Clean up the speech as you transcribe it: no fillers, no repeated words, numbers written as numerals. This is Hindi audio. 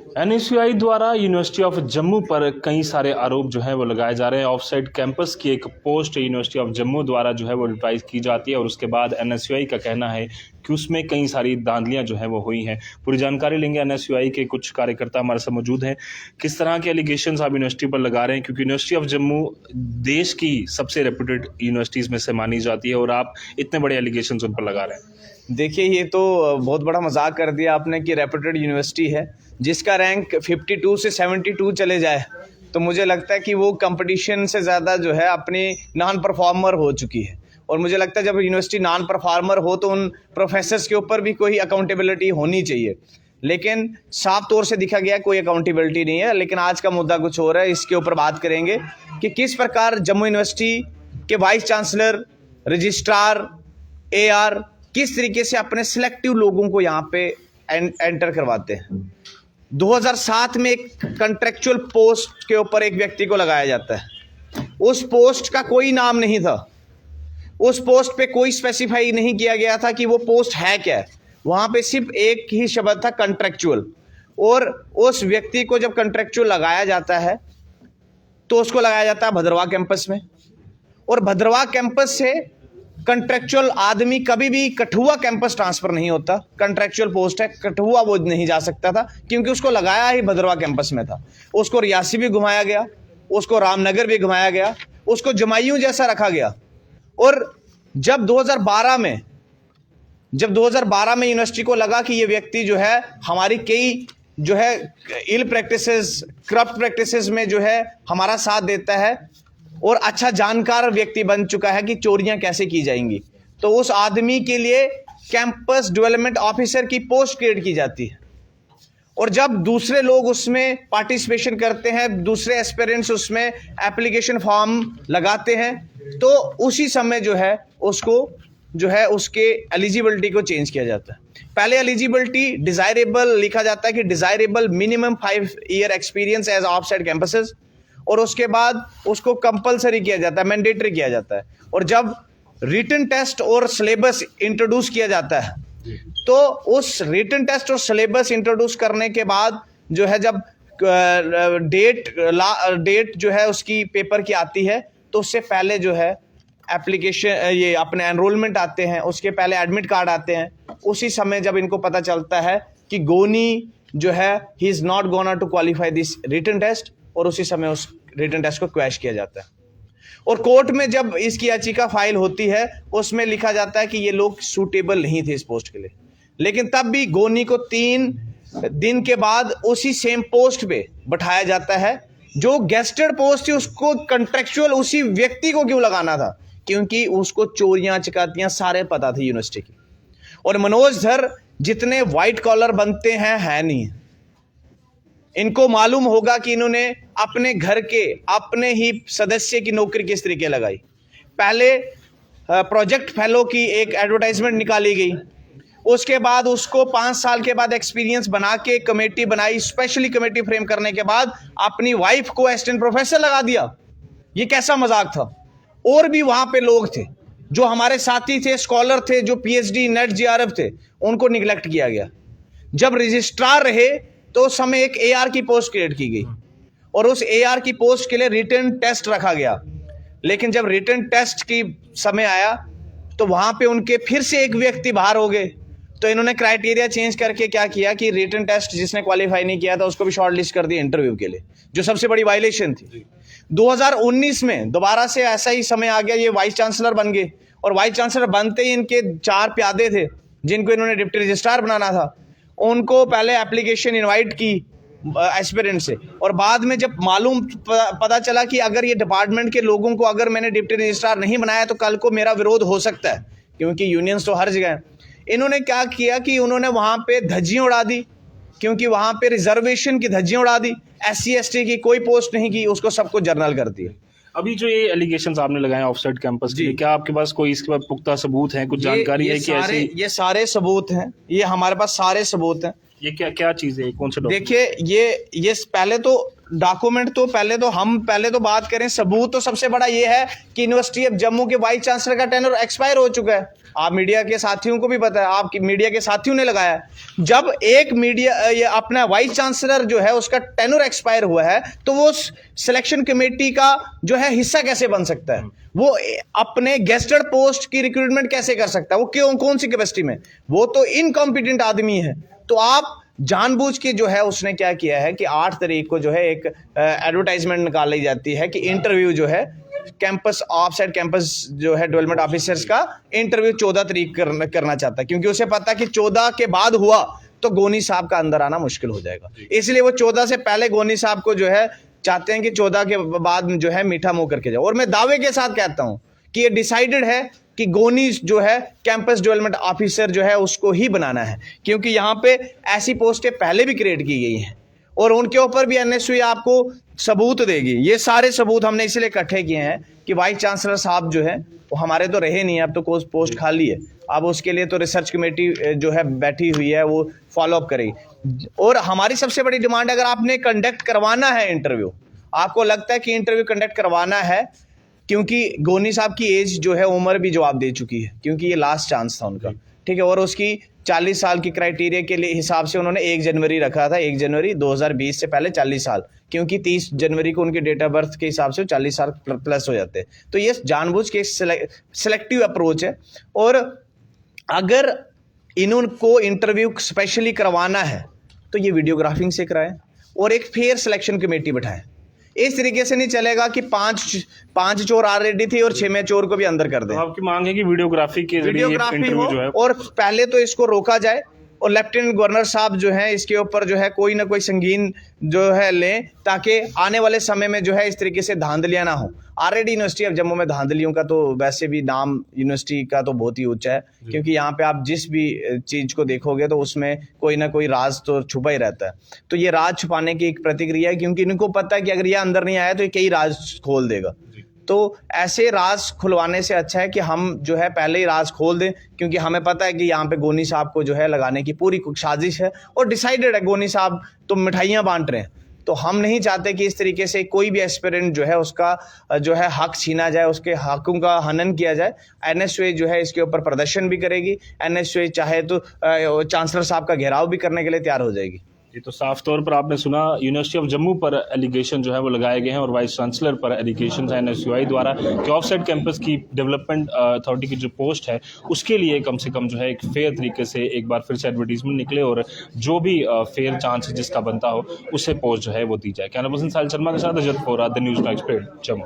एनएसयूआई द्वारा यूनिवर्सिटी ऑफ जम्मू पर कई सारे आरोप जो है वो लगाए जा रहे हैं। ऑफसाइड कैंपस की एक पोस्ट यूनिवर्सिटी ऑफ जम्मू द्वारा जो है वो रिप्लाई की जाती है और उसके बाद एनएसयूआई का कहना है कि उसमें कई सारी धांधलियां जो है वो हुई हैं। पूरी जानकारी लेंगे। एनएसयूआई के कुछ कार्यकर्ता हमारे साथ मौजूद हैं। किस तरह के एलिगेशंस आप यूनिवर्सिटी पर लगा रहे हैं, क्योंकि यूनिवर्सिटी ऑफ जम्मू देश की सबसे रेप्यूटेड यूनिवर्सिटीज़ में से मानी जाती है और आप इतने बड़े एलिगेशंस उन पर लगा रहे हैं। देखिए, ये तो बहुत बड़ा मजाक कर दिया आपने कि रेप्यूटेड यूनिवर्सिटी है जिसका रैंक 52 से 72 चले जाए, तो मुझे लगता है कि वो कंपटीशन से ज़्यादा जो है अपनी नॉन परफॉर्मर हो चुकी है। और मुझे लगता है जब यूनिवर्सिटी नॉन परफॉर्मर हो तो उन प्रोफेसर्स के ऊपर भी कोई अकाउंटेबिलिटी होनी चाहिए, लेकिन साफ तौर से दिखा गया कोई अकाउंटेबिलिटी नहीं है। लेकिन आज का मुद्दा कुछ और है, इसके ऊपर बात करेंगे कि किस प्रकार जम्मू यूनिवर्सिटी के वाइस चांसलर, रजिस्ट्रार, AR किस तरीके से अपने सिलेक्टिव लोगों को यहाँ पे एंटर करवाते हैं। 2007 में एक कंट्रेक्चुअल पोस्ट के ऊपर एक व्यक्ति को लगाया जाता है। उस पोस्ट का कोई नाम नहीं था, उस पोस्ट पे कोई स्पेसिफाई नहीं किया गया था कि वो पोस्ट है क्या है। वहाँ पे सिर्फ एक ही शब्द था, कंट्रेक्चुअल। और उस व्यक्ति को जब कंट्रेक्चुअल लगाया जाता है तो उसको लगाया जाता है भद्रवाह कैंपस में, और भद्रवाह कैंपस से कंट्रेक्चुअल आदमी कभी भी कठुआ कैंपस ट्रांसफर नहीं होता। कंट्रेक्चुअल पोस्ट है, कठुआ वो नहीं जा सकता था क्योंकि उसको लगाया ही भद्रवाह कैंपस में था। उसको रियासी भी घुमाया गया, उसको रामनगर भी घुमाया गया, उसको जमायूं जैसा रखा गया। और जब 2012 में यूनिवर्सिटी को लगा कि ये व्यक्ति जो है हमारी कई जो है इल प्रैक्टिसेस, करप्ट प्रैक्टिसेस में जो है हमारा साथ देता है और अच्छा जानकार व्यक्ति बन चुका है कि चोरियां कैसे की जाएंगी, तो उस आदमी के लिए कैंपस डेवलपमेंट ऑफिसर की पोस्ट क्रिएट की जाती है। और जब दूसरे लोग उसमें पार्टिसिपेशन करते हैं, दूसरे एस्पिरेंट्स उसमें एप्लीकेशन फॉर्म लगाते हैं, तो उसी समय जो है उसको जो है उसके एलिजिबिलिटी को चेंज किया जाता है। पहले एलिजिबिलिटी डिजायरेबल लिखा जाता है कि desirable minimum 5 year experience as offsite campuses, और उसके बाद उसको कंपलसरी किया जाता है, मैंडेटरी किया जाता है। और जब रिटन टेस्ट और सिलेबस इंट्रोड्यूस किया जाता है तो उस रिटन टेस्ट और सिलेबस इंट्रोड्यूस करने के बाद जो है जब डेट जो है उसकी पेपर की आती है, तो उससे पहले जो है एप्लीकेशन, ये अपने एनरोलमेंट आते हैं, उसके पहले एडमिट कार्ड आते हैं। उसी समय जब इनको पता चलता है कि गोनी जो है he is not gonna to qualify this written test, और उसी समय उस रिटन टेस्ट को क्वैश किया जाता है। और कोर्ट में जब इसकी याचिका फाइल होती है उसमें लिखा जाता है कि ये लोग सूटेबल नहीं थे इस पोस्ट के लिए, लेकिन तब भी गोनी को 3 दिन के बाद उसी सेम पोस्ट पे बैठाया जाता है। जो गेस्टेड पोस्ट थी उसको कंट्रेक्चुअल उसी व्यक्ति को क्यों लगाना था? क्योंकि उसको चोरियां चकातियां सारे पता थी यूनिवर्सिटी की। और मनोज धर जितने व्हाइट कॉलर बनते हैं है नहीं, इनको मालूम होगा कि इन्होंने अपने घर के अपने ही सदस्य की नौकरी किस तरीके लगाई। पहले प्रोजेक्ट फेलो की एक एडवर्टाइजमेंट निकाली गई, उसके बाद उसको 5 साल के बाद एक्सपीरियंस बना के कमेटी बनाई, स्पेशली कमेटी फ्रेम करने के बाद अपनी वाइफ को असिस्टेंट प्रोफेसर लगा दिया। ये कैसा मजाक था? और भी वहां पे लोग थे जो हमारे साथी थे, स्कॉलर थे, जो PhD नेट JRF थे, उनको निगलेक्ट किया गया। जब रजिस्ट्रार रहे तो उस समय एक AR की पोस्ट क्रिएट की गई और उस AR की पोस्ट के लिए रिटन टेस्ट रखा गया। लेकिन जब रिटन टेस्ट की समय आया तो वहां पे उनके फिर से एक व्यक्ति बाहर हो गए, तो इन्होंने क्राइटेरिया चेंज करके क्या किया कि रिटन टेस्ट जिसने क्वालिफाई नहीं किया था उसको भी शॉर्टलिस्ट कर दिया इंटरव्यू के लिए, जो सबसे बड़ी वायलेशन थी। 2019 में दोबारा से ऐसा ही समय आ गया, ये वाइस चांसलर बन गए, और वाइस चांसलर बनते ही इनके 4 प्यादे थे जिनको इन्होंने डिप्टी रजिस्ट्रार बनाना था। उनको पहले एप्लीकेशन इनवाइट की एस्पिरेंट से, और बाद में जब मालूम पता चला कि अगर ये डिपार्टमेंट के लोगों को अगर मैंने डिप्टी रजिस्ट्रार नहीं बनाया तो कल को मेरा विरोध हो सकता है, क्योंकि यूनियंस तो हर जगह है। इन्होंने क्या किया कि उन्होंने वहां पे धज्जियां उड़ा दी, क्योंकि वहां पे रिजर्वेशन की धज्जियां उड़ा दी। SC ST की कोई पोस्ट नहीं की, उसको सबको जर्नल कर दिया। अभी जो ये एलिगेशंस आपने लगाए ऑफसाइड कैंपस के लिए, क्या आपके पास कोई इसके बाद पुख्ता सबूत हैं, कुछ जानकारी है कि ऐसे? ये सारे सबूत हैं, ये हमारे पास सारे सबूत हैं। ये क्या क्या चीज है, कौन से डॉक्यूमेंट? देखिए, ये पहले तो डॉक्यूमेंट तो पहले तो बात करें, सबूत तो सबसे बड़ा ये है कि यूनिवर्सिटी ऑफ जम्मू के वाइस चांसलर का टेन्योर एक्सपायर हो चुका है। आप मीडिया के साथियों को भी पता है, आपकी मीडिया के साथियों ने लगाया है। जब एक मीडिया ये अपना वाइस चांसलर जो है उसका टेन्योर एक्सपायर हुआ है तो वो सिलेक्शन कमेटी का जो है हिस्सा कैसे बन सकता है? वो अपने गेस्टेड पोस्ट की रिक्रूटमेंट कैसे कर सकता है? वो क्यों, कौन सी कैपेसिटी में? वो तो इनकॉम्पिटेंट आदमी है। तो आप जानबूझ के जो है उसने क्या किया है कि 8 तारीख को जो है एक एडवर्टाइजमेंट निकाली जाती है कि इंटरव्यू जो है कैंपस ऑफसाइड कैंपस जो है डेवलपमेंट ऑफिसर्स का इंटरव्यू 14 तारीख करना चाहता है, क्योंकि उसे पता कि 14 के बाद हुआ तो गोनी साहब का अंदर आना मुश्किल हो जाएगा। इसलिए वो 14 से पहले गोनी साहब को जो है चाहते हैं कि 14 के बाद जो है मीठा मुंह करके जाओ। और मैं दावे के साथ कहता हूं कि ये डिसाइडेड है कि गोनी जो है कैंपस डेवलपमेंट ऑफिसर जो है उसको ही बनाना है, क्योंकि यहां पे ऐसी पोस्टें पहले भी क्रिएट की गई हैं और उनके ऊपर भी एनएसयूई आपको सबूत देगी। ये सारे सबूत हमने इसलिए इकट्ठे किए हैं कि वाइस चांसलर साहब जो है वो हमारे तो रहे नहीं, अब तो पोस्ट खाली है। अब उसके लिए तो रिसर्च कमेटी जो है बैठी हुई है, वो फॉलोअप करेगी। और हमारी सबसे बड़ी डिमांड, अगर आपने कंडक्ट करवाना है इंटरव्यू, आपको लगता है कि इंटरव्यू कंडक्ट करवाना है, क्योंकि गोनी साहब की एज जो है उम्र भी जवाब दे चुकी है, क्योंकि ये लास्ट चांस था उनका, ठीक है। और उसकी 40 साल की क्राइटेरिया के लिए हिसाब से उन्होंने 1 जनवरी रखा था, 1 जनवरी 2020 से पहले 40 साल, क्योंकि 30 जनवरी को उनके डेट ऑफ बर्थ के हिसाब से 40 साल प्लस हो जाते हैं। तो ये जानबूझ के सिलेक्टिव अप्रोच है। और अगर इनको इंटरव्यू स्पेशली करवाना है तो ये वीडियोग्राफिंग से कराएं और एक फेयर सिलेक्शन कमेटी बैठाएं। इस तरीके से नहीं चलेगा कि पांच चोर ऑलरेडी थे और 6वें चोर को भी अंदर कर दें। तो आपकी मांग है कि वीडियोग्राफी के जरिए इंटरव्यू जो है, और पहले तो इसको रोका जाए और लेफ्टिनेंट गवर्नर साहब जो है इसके ऊपर जो है कोई ना कोई संगीन जो है लें, ताकि आने वाले समय में जो है इस तरीके से धांधलियां ना हो। ऑलरेडी यूनिवर्सिटी ऑफ जम्मू में धांधलियों का तो वैसे भी नाम यूनिवर्सिटी का तो बहुत ही ऊंचा है, क्योंकि यहाँ पे आप जिस भी चीज को देखोगे तो उसमें कोई ना कोई राज तो छुपा ही रहता है। तो ये राज छुपाने की एक प्रतिक्रिया है, क्योंकि इनको पता है कि अगर ये अंदर नहीं आया तो ये कई राज खोल देगा। तो ऐसे राज खुलवाने से अच्छा है कि हम जो है पहले ही राज खोल दें, क्योंकि हमें पता है कि यहाँ पे गोनी साहब को जो है लगाने की पूरी साजिश है और डिसाइडेड है। गोनी साहब तो मिठाइयाँ बांट रहे हैं, तो हम नहीं चाहते कि इस तरीके से कोई भी एस्पिरेंट जो है उसका जो है हक छीना जाए, उसके हकों का हनन किया जाए। एनएसयूए जो है इसके ऊपर प्रदर्शन भी करेगी। एनएसयूए चाहे तो चांसलर साहब का घेराव भी करने के लिए तैयार हो जाएगी। ये तो साफ तौर पर आपने सुना, यूनिवर्सिटी ऑफ जम्मू पर एलिगेशन जो है वो लगाए गए हैं और वाइस चांसलर पर एलिगेशन है एनएसयूआई द्वारा कि ऑफसाइड कैंपस की डेवलपमेंट अथॉरिटी की जो पोस्ट है उसके लिए कम से कम जो है एक फेयर तरीके से एक बार फिर से एडवर्टीजमेंट निकले और जो भी फेयर चांस जिसका बनता हो उसे पोस्ट जो है वो दी जाए। कैमरा पर्सन साहिल शर्मा के साथ अजद फोरा, द न्यूज़ एक्सपर्ट, जम्मू।